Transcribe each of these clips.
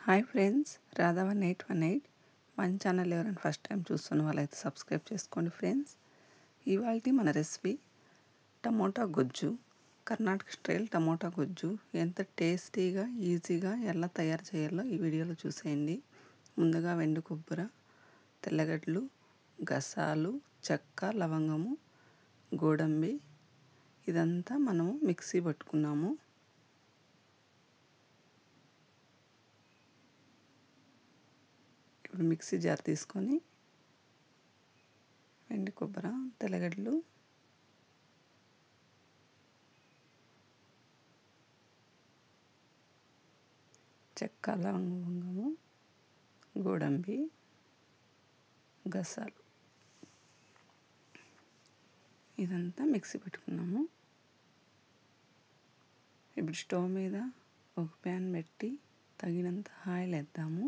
Hi friends, రాధా1818 మన channel ఎవరైనా first time చూస్తున్న వాళ్ళైతే సబ్స్క్రైబ్ చేసుకోండి ఫ్రెండ్స్. ఇవాళ మన రెసిపీ టమోటా గుజ్జు, కర్ణాటక స్టైల్ టమోటా గుజ్జు. ఎంత టేస్టీగా ఈజీగా ఎలా తయారు చేయాలో ఈ వీడియోలో చూసేయండి. ముందుగా వెండి కొబ్బరి, తెల్లగడ్డలు, గసాలు, చెక్క, లవంగము, గోడంబి ఇదంతా మనము మిక్సీ పట్టుకున్నాము. ఇప్పుడు మిక్సీ జార్ తీసుకొని వెండి కొబ్బరి, తెల్లగడ్డలు, చెక్క, లవంగము, గోడంబి, గసాలు ఇదంతా మిక్సీ పెట్టుకున్నాము. ఇప్పుడు స్టవ్ మీద ఒక ప్యాన్ పెట్టి తగినంత ఆయిల్ వేద్దాము.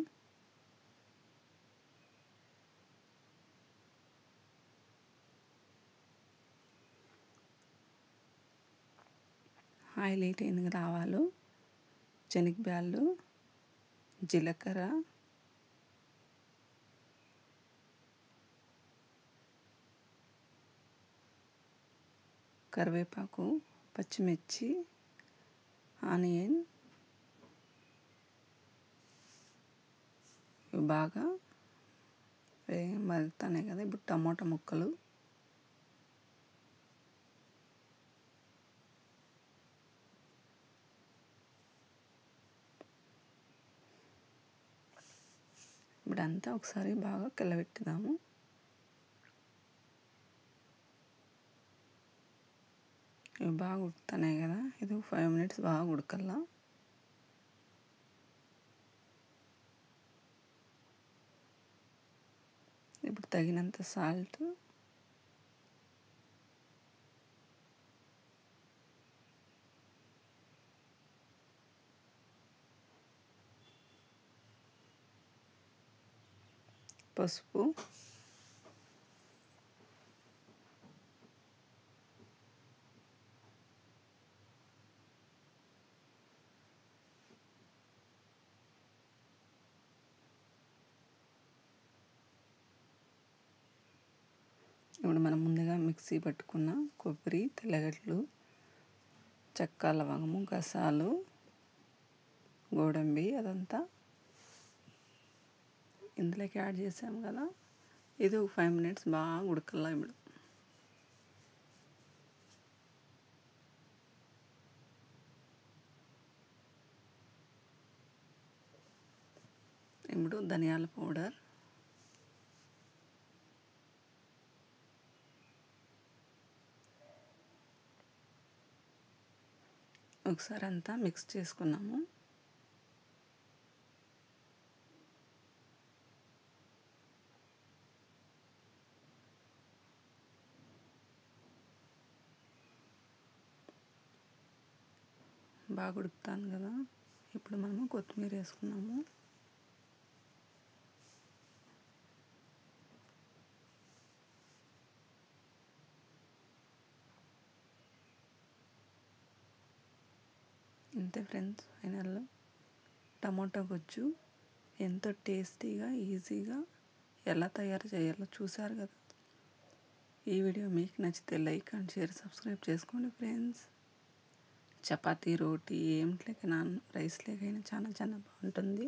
ఆయిల్ హీట్ అయిన ఆవాలు, శనగబ్యాళ్ళు, జీలకర్ర, కరివేపాకు, పచ్చిమిర్చి, ఆనియన్ ఇవి బాగా మరుగుతాయి కదా. ఇప్పుడు టమోటా ముక్కలు, ఇప్పుడంతా ఒకసారి బాగా కిలబెట్టుదాము. ఇవి బాగా ఉడుకుతున్నాయి కదా, ఇది 5 minutes బాగా ఉడకల్లా. ఇప్పుడు తగినంత సాల్ట్, పసుపు, ఇప్పుడు మనం ముందుగా మిక్సీ పట్టుకున్న కొబ్బరి, తెల్లగడ్డలు, చెక్క, లవంగము, గసాలు, గోడంబి అదంతా ఇందులోకి యాడ్ చేసాము కదా. ఇది ఒక 5 minutes బాగా ఉడకల్లా. ఇప్పుడు ధనియాల పౌడర్, ఒకసారి అంతా మిక్స్ చేసుకున్నాము. బాగా ఉడుకుతాను కదా. ఇప్పుడు మనము కొత్తిమీర వేసుకున్నాము. ఇంతే ఫ్రెండ్స్, ఫైనల్లో టమోటా గుజ్జు ఎంతో టేస్టీగా ఈజీగా ఎలా తయారు చేయాలో చూసారు కదా. ఈ వీడియో మీకు నచ్చితే లైక్ అండ్ షేర్, సబ్స్క్రైబ్ చేసుకోండి ఫ్రెండ్స్. చపాతీ, రోటీ ఏమిట్లేక రైస్ లేకైనా చాలా చాలా బాగుంటుంది.